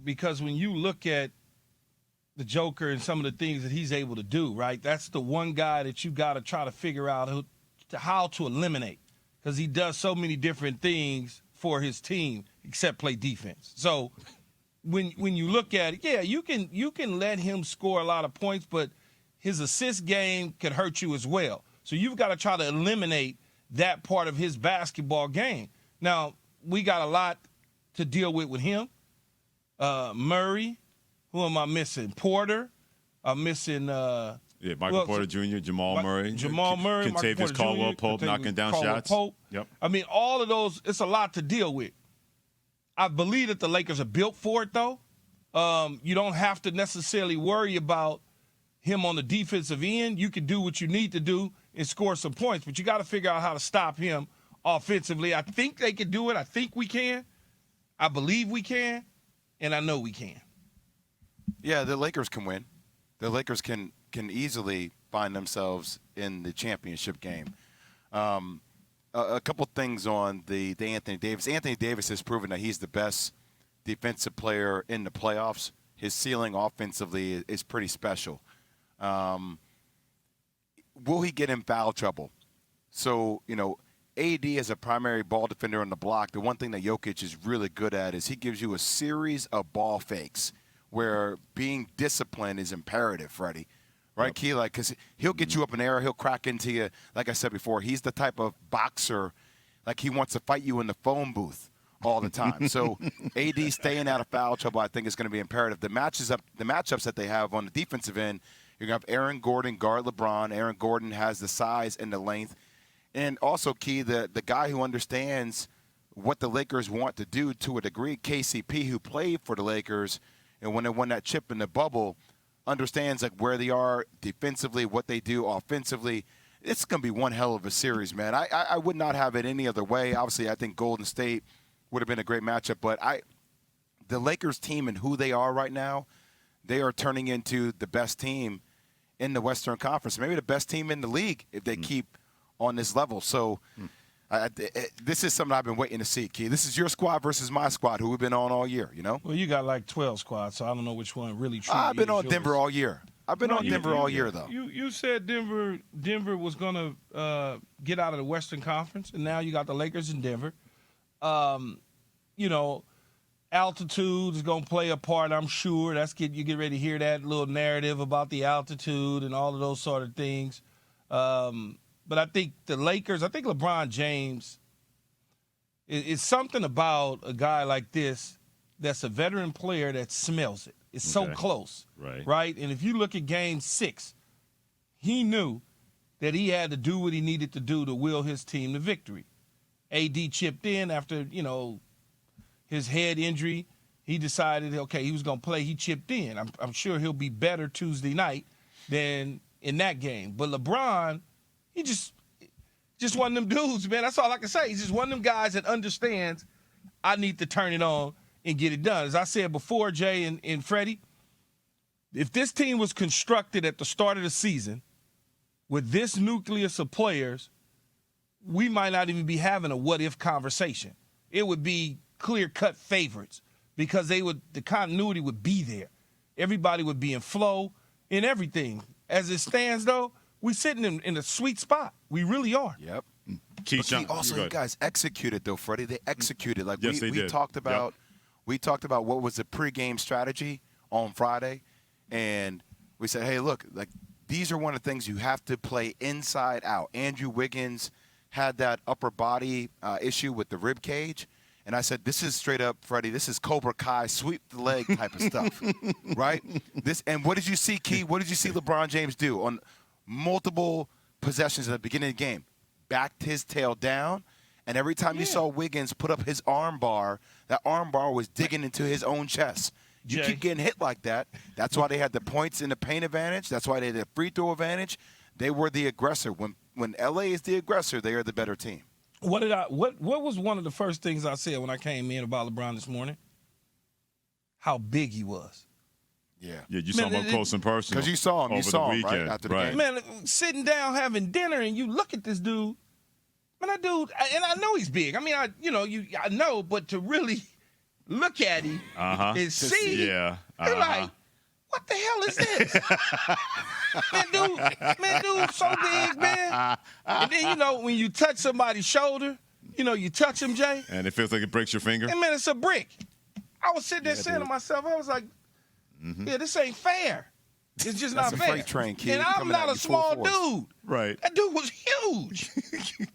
because when you look at the Joker and some of the things that he's able to do, right, that's the one guy that you got to try to figure out how to eliminate, because he does so many different things for his team except play defense. So when you look at it, yeah, you can let him score a lot of points, but his assist game could hurt you as well. So you've got to try to eliminate that part of his basketball game. Now, we got a lot to deal with him. Murray, who am I missing? Porter. I'm missing Michael Porter Jr., Jamal Murray. Kentavious Caldwell-Pope knocking down shots. Yep. I mean, all of those, it's a lot to deal with. I believe that the Lakers are built for it, though. You don't have to necessarily worry about him on the defensive end. You can do what you need to do and score some points, but you got to figure out how to stop him offensively. I think they can do it. I think we can. I believe we can, and I know we can. Yeah, the Lakers can win. The Lakers can easily find themselves in the championship game. A couple things on the Anthony Davis. Anthony Davis has proven that he's the best defensive player in the playoffs. His ceiling offensively is pretty special. Will he get in foul trouble? So, AD as a primary ball defender on the block, the one thing that Jokic is really good at is he gives you a series of ball fakes where being disciplined is imperative, Freddie. Right, yep. Key? Because he'll get you up in the air, he'll crack into you. Like I said before, he's the type of boxer, he wants to fight you in the phone booth all the time. So AD staying out of foul trouble, I think, is going to be imperative. The matchups that they have on the defensive end, you're going to have Aaron Gordon guard LeBron. Aaron Gordon has the size and the length. And also, Key, the guy who understands what the Lakers want to do to a degree, KCP, who played for the Lakers, and when they won that chip in the bubble, understands where they are defensively, what they do offensively. It's going to be one hell of a series, man. I would not have it any other way. Obviously, I think Golden State would have been a great matchup, but the Lakers team and who they are right now, they are turning into the best team in the Western Conference, maybe the best team in the league if they keep on this level. So this is something I've been waiting to see, Key. This is your squad versus my squad, who we've been on all year, Well, you got 12 squads, so I don't know which one really truly I've been on yours. Denver all year. I've been on Denver all year, though. You said Denver was going to get out of the Western Conference, and now you got the Lakers in Denver. Altitude is going to play a part, I'm sure. You get ready to hear that little narrative about the altitude and all of those sort of things. But I think the Lakers, LeBron James, is something about a guy like this that's a veteran player that smells it. It's so close, right? And if you look at Game 6, he knew that he had to do what he needed to do to will his team to victory. AD chipped in after, his head injury. He decided, he was going to play. He chipped in. I'm sure he'll be better Tuesday night than in that game. But LeBron, he just one of them dudes, man. That's all I can say. He's just one of them guys that understands I need to turn it on and get it done. As I said before, Jay and Freddie, if this team was constructed at the start of the season with this nucleus of players, we might not even be having a what-if conversation. It would be clear-cut favorites because the continuity would be there. Everybody would be in flow and everything. As it stands, though, we're sitting in a sweet spot. We really are. Yep. You guys executed, though, Freddie. They executed. Yes, they did. Talked about we talked about what was the pregame strategy on Friday, and we said, hey, look, these are one of the things you have to play inside out. Andrew Wiggins had that upper body issue with the rib cage. And I said, this is straight up, Freddie, this is Cobra Kai, sweep the leg type of stuff, right? And what did you see, Key? What did you see LeBron James do on multiple possessions at the beginning of the game? Backed his tail down, and every time you saw Wiggins put up his arm bar, that arm bar was digging into his own chest. You keep getting hit like that. That's why they had the points in the paint advantage. That's why they had the free throw advantage. They were the aggressor. When L.A. is the aggressor, they are the better team. What was one of the first things I said when I came in about LeBron this morning? How big he was. Yeah, you saw him up close in person. Because you saw him. Over the weekend, right after the game. Man, sitting down having dinner and you look at this dude. Man, that dude, and I know he's big. I mean, I know, but to really look at him and see. Yeah. They're like, what the hell is this? man, dude, so big, man. And then, when you touch somebody's shoulder, you touch him, Jay. And it feels like it breaks your finger. And, man, it's a brick. I was sitting there saying to myself, I was like, yeah, this ain't fair. It's just not fair. That's a freight train, kid. And I'm not a small dude. Right. That dude was huge.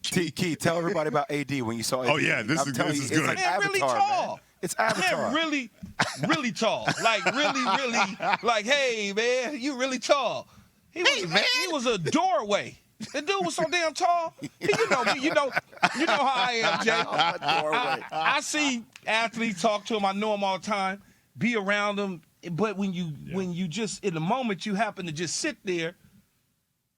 Key, tell everybody about AD when you saw AD. Oh, yeah, this is good. It's like man, really Avatar, tall. man. It's Avatar. Man, really, really tall. Like, really, like, hey, man, you really tall. He was a doorway. The dude was so damn tall. You know me. You know how I am, Jay. I see athletes, talk to him. I know him all the time. Be around them. But when you just in the moment you happen to just sit there,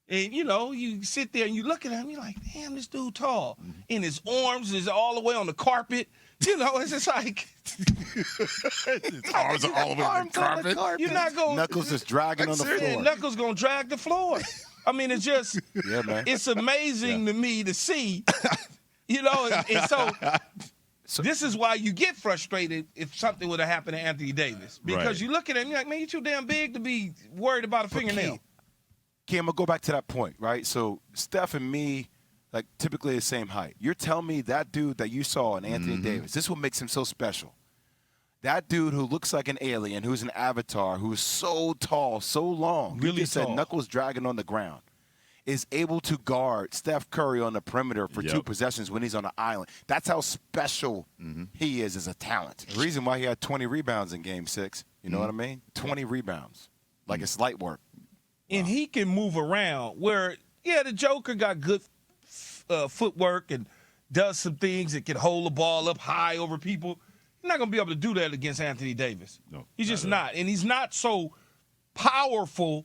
and you sit there and you look at him, you're like, damn, this dude tall. And his arms is all the way on the carpet. It's just like his arms are all over the carpet. You're not going. Knuckles is dragging on the floor. Knuckles gonna drag the floor. I mean, it's just, yeah, man. It's amazing to me to see, and so this is why you get frustrated if something would have happened to Anthony Davis. Because you look at him, you're like, man, you're too damn big to be worried about a fingernail. Key, I'm going to go back to that point, right? So Steph and me, like, typically the same height. You're telling me that dude that you saw in Anthony Davis, this is what makes him so special. That dude who looks like an alien, who's an avatar, who's so tall, so long, really said tall, knuckles dragging on the ground, is able to guard Steph Curry on the perimeter for 2 possessions when he's on the island. That's how special he is as a talent. The reason why he had 20 rebounds in Game 6, you know what I mean? 20 rebounds. Like it's light work. And he can move around where, the Joker got good footwork and does some things that can hold the ball up high over people. You're not going to be able to do that against Anthony Davis. No, he's just not. And he's not so powerful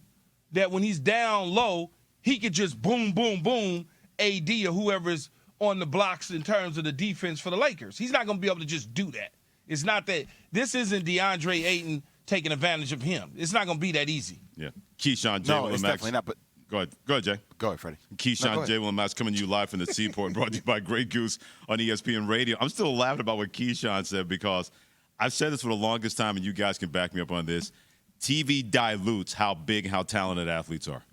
that when he's down low, he could just boom, boom, boom, AD or whoever's on the blocks in terms of the defense for the Lakers. He's not going to be able to just do that. It's not that. This isn't DeAndre Ayton taking advantage of him. It's not going to be that easy. Yeah. Keyshawn, J. No, it's definitely not. But Go ahead, Jay. Go ahead, Freddie. Keyshawn, J. Max coming to you live from the Seaport, brought to you by Grey Goose on ESPN Radio. I'm still laughing about what Keyshawn said because I've said this for the longest time, and you guys can back me up on this. TV dilutes how big, how talented athletes are.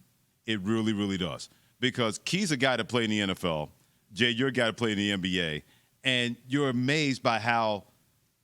It really, really does. Because Key's a guy that played in the NFL. Jay, you're a guy that played in the NBA. And you're amazed by how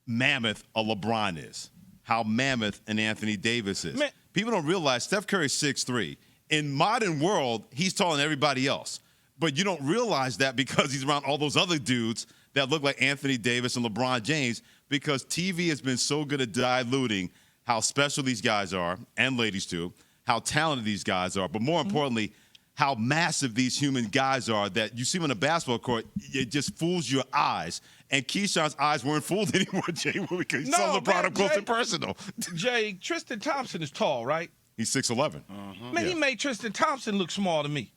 mammoth a LeBron is, how mammoth an Anthony Davis is. Man. People don't realize Steph Curry's 6'3". In modern world, he's taller than everybody else. But you don't realize that because he's around all those other dudes that look like Anthony Davis and LeBron James, because TV has been so good at diluting how special these guys are, and ladies too, how talented these guys are, but more importantly, how massive these human guys are that you see them on a basketball court, it just fools your eyes. And Keyshawn's eyes weren't fooled anymore, Jay, because he saw LeBron up close and personal. Jay, Tristan Thompson is tall, right? He's 6'11". Man, he made Tristan Thompson look small to me.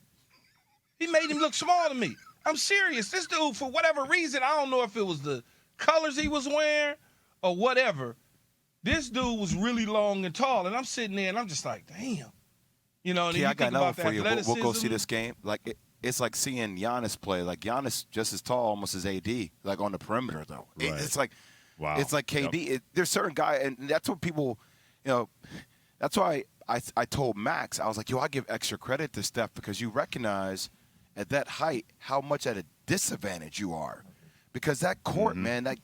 He made him look small to me. I'm serious. This dude, for whatever reason, I don't know if it was the colors he was wearing or whatever, this dude was really long and tall. And I'm sitting there, and I'm just like, damn. And I got another for you. We'll go see athleticism. this game. Like it's like seeing Giannis play. Like Giannis just as tall almost as AD, like on the perimeter, though. Right. It's like, wow. It's like KD. Yep. There's certain guy, and that's what people, that's why I told Max, I was like, I give extra credit to Steph because you recognize at that height how much at a disadvantage you are. Because that court, man, like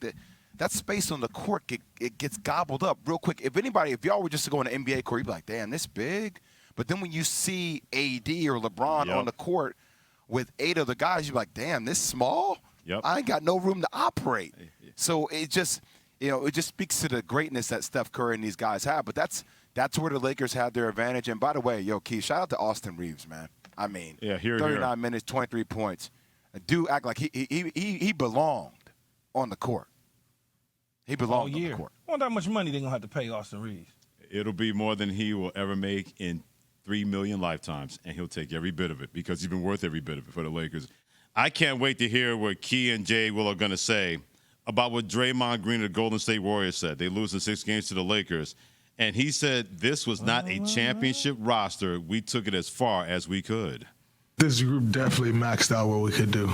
that space on the court, it gets gobbled up real quick. If y'all were just to go in an NBA court, you'd be like, damn, this big. But then when you see AD or LeBron on the court with 8 other guys, you're like, damn, this small? Yep. I ain't got no room to operate. So it just, it just speaks to the greatness that Steph Curry and these guys have. But that's where the Lakers had their advantage. And by the way, Keith, shout out to Austin Reeves, man. I mean, 39 minutes, 23 points. Dude act like he belonged on the court. He belonged on the court. I wonder how much money they're going to have to pay Austin Reeves. It'll be more than he will ever make in 3 million lifetimes, and he'll take every bit of it because he's been worth every bit of it for the Lakers. I can't wait to hear what Key and Jay are going to say about what Draymond Green of the Golden State Warriors said. They lose in 6 games to the Lakers, and he said this was not a championship roster. We took it as far as we could. This group definitely maxed out what we could do.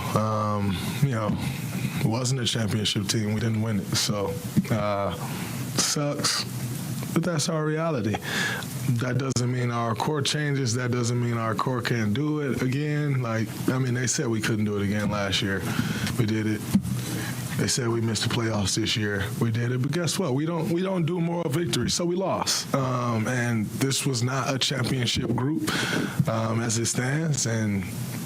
It wasn't a championship team. We didn't win it. So, sucks. But that's our reality. That doesn't mean our core changes. That doesn't mean our core can't do it again. They said we couldn't do it again last year. We did it. They said we missed the playoffs this year. We did it, but guess what? We don't do moral victory, so we lost. And this was not a championship group as it stands.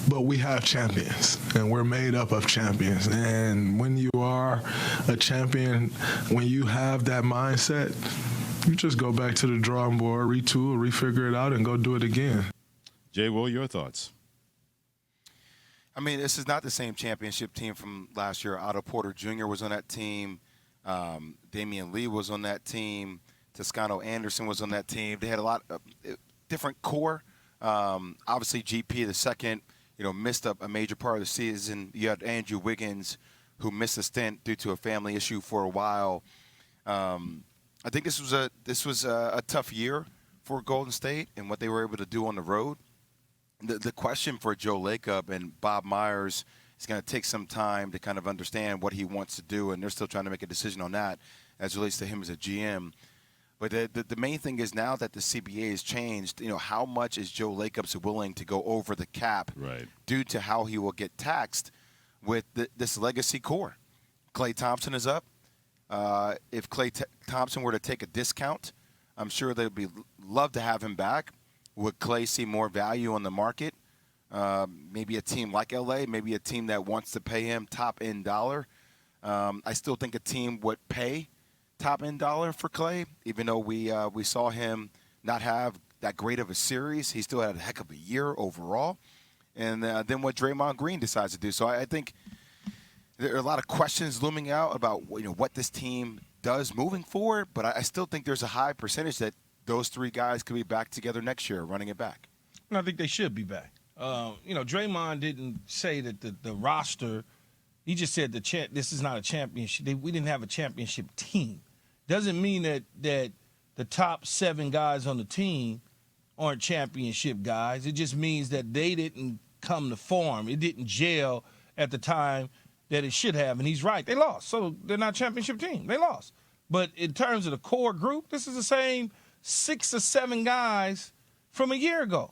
But we have champions, and we're made up of champions. And when you are a champion, when you have that mindset, you just go back to the drawing board, retool, refigure it out, and go do it again. Jay, Will, your thoughts? I mean, this is not the same championship team from last year. Otto Porter Jr. was on that team. Damian Lee was on that team. Toscano Anderson was on that team. They had a lot of different core. Obviously, GP the second, missed up a major part of the season. You had Andrew Wiggins, who missed a stint due to a family issue for a while. I think this was a tough year for Golden State and what they were able to do on the road. The question for Joe Lacob and Bob Myers is going to take some time to kind of understand what he wants to do, and they're still trying to make a decision on that as it relates to him as a GM. But the main thing is now that the CBA has changed, how much is Joe Lacob willing to go over the cap due to how he will get taxed with this legacy core. Klay Thompson is up. If Klay Thompson were to take a discount, I'm sure they'd love to have him back. Would Klay see more value on the market? Maybe a team like LA, maybe a team that wants to pay him top-end dollar. I still think a team would pay top-end dollar for Klay, even though we saw him not have that great of a series. He still had a heck of a year overall. And then what Draymond Green decides to do. So I think there are a lot of questions looming out about what this team does moving forward, but I still think there's a high percentage that those three guys could be back together next year running it back. And I think they should be back. Draymond didn't say that the roster, he just said this is not a championship. We didn't have a championship team. Doesn't mean that the top 7 guys on the team aren't championship guys. It just means that they didn't come to form. It didn't gel at the time that it should have. And he's right. They lost. So they're not a championship team. They lost. But in terms of the core group, this is the same 6 or 7 guys from a year ago.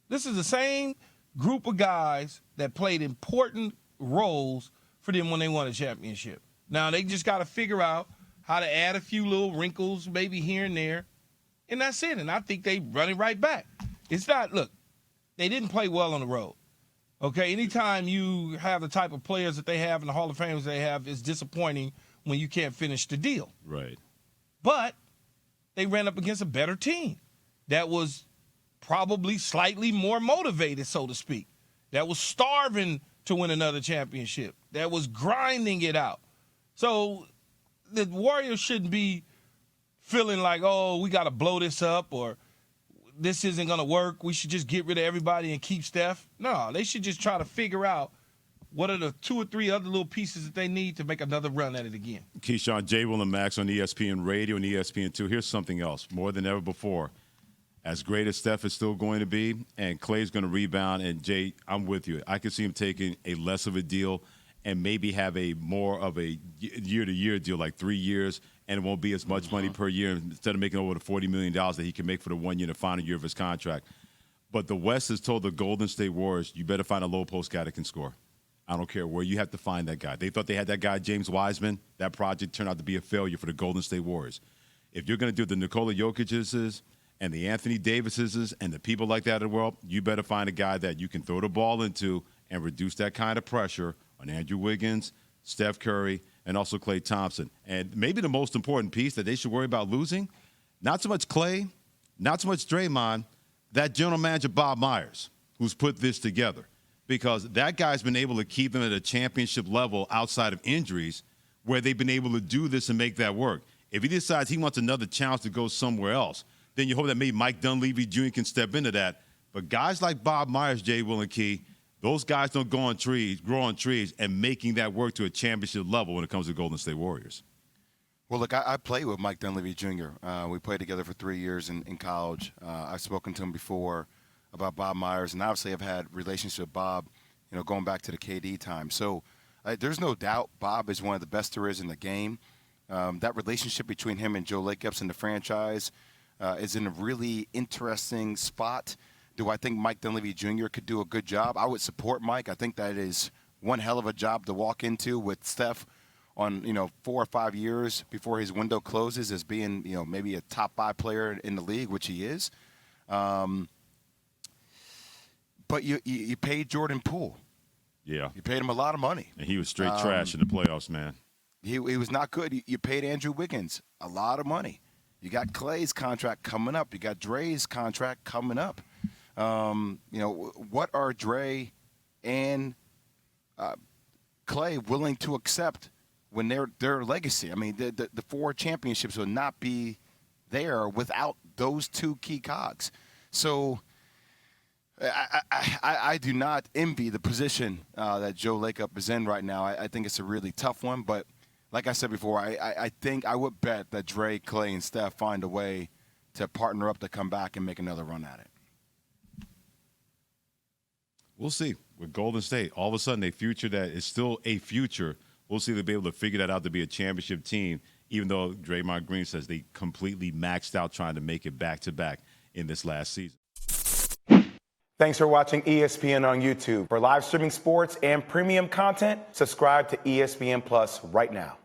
This is the same group of guys that played important roles for them when they won a championship. Now, they just got to figure out how to add a few little wrinkles maybe here and there, and that's it. And I think they run it right back. It's not, look, they didn't play well on the road. Okay, anytime you have the type of players that they have and the Hall of Famers they have, it's disappointing when you can't finish the deal. Right. But they ran up against a better team that was probably slightly more motivated, so to speak, that was starving to win another championship, that was grinding it out. So the Warriors shouldn't be feeling like, oh, we got to blow this up or this isn't going to work. We should just get rid of everybody and keep Steph. No, they should just try to figure out what are the 2 or 3 other little pieces that they need to make another run at it again. Keyshawn, Jay, Will, and Max on ESPN Radio and ESPN2. Here's something else, more than ever before. As great as Steph is still going to be, and Klay's going to rebound, and Jay, I'm with you. I can see him taking a less of a deal and maybe have a more of a year-to-year deal, like 3 years, and it won't be as much money per year instead of making over the $40 million that he can make for the 1 year in the final year of his contract. But the West has told the Golden State Warriors, you better find a low post guy that can score. I don't care where you have to find that guy. They thought they had that guy, James Wiseman. That project turned out to be a failure for the Golden State Warriors. If you're going to do the Nikola Jokic's and the Anthony Davis's and the people like that in the world, you better find a guy that you can throw the ball into and reduce that kind of pressure on Andrew Wiggins, Steph Curry, and also Klay Thompson. And maybe the most important piece that they should worry about losing, not so much Klay, not so much Draymond, that general manager Bob Myers, who's put this together. Because that guy's been able to keep them at a championship level outside of injuries where they've been able to do this and make that work. If he decides he wants another chance to go somewhere else, then you hope that maybe Mike Dunleavy Jr. can step into that. But guys like Bob Myers, Jay, Will, and Key, those guys don't grow on trees, and making that work to a championship level when it comes to Golden State Warriors. Well, look, I played with Mike Dunleavy Jr. We played together for 3 years in college. I've spoken to him before about Bob Myers, and obviously I've had relationships with Bob, going back to the KD time. So There's no doubt Bob is one of the best there is in the game. That relationship between him and Joe Lacob and the franchise is in a really interesting spot. Do I think Mike Dunleavy Jr. could do a good job? I would support Mike. I think that is one hell of a job to walk into with Steph on 4 or 5 years before his window closes as being maybe a top 5 player in the league, which he is. But you paid Jordan Poole. Yeah. You paid him a lot of money. And he was straight trash in the playoffs, man. He was not good. You paid Andrew Wiggins a lot of money. You got Clay's contract coming up. You got Dre's contract coming up. What are Dre and Clay willing to accept when their legacy? I mean, the 4 championships will not be there without those 2 key cogs. So I do not envy the position that Joe Lacob is in right now. I think it's a really tough one. But like I said before, I think I would bet that Dre, Clay, and Steph find a way to partner up to come back and make another run at it. We'll see. With Golden State, all of a sudden a future that is still a future. We'll see if they'll be able to figure that out to be a championship team, even though Draymond Green says they completely maxed out trying to make it back-to-back in this last season. Thanks for watching ESPN on YouTube. For live streaming sports and premium content, subscribe to ESPN Plus right now.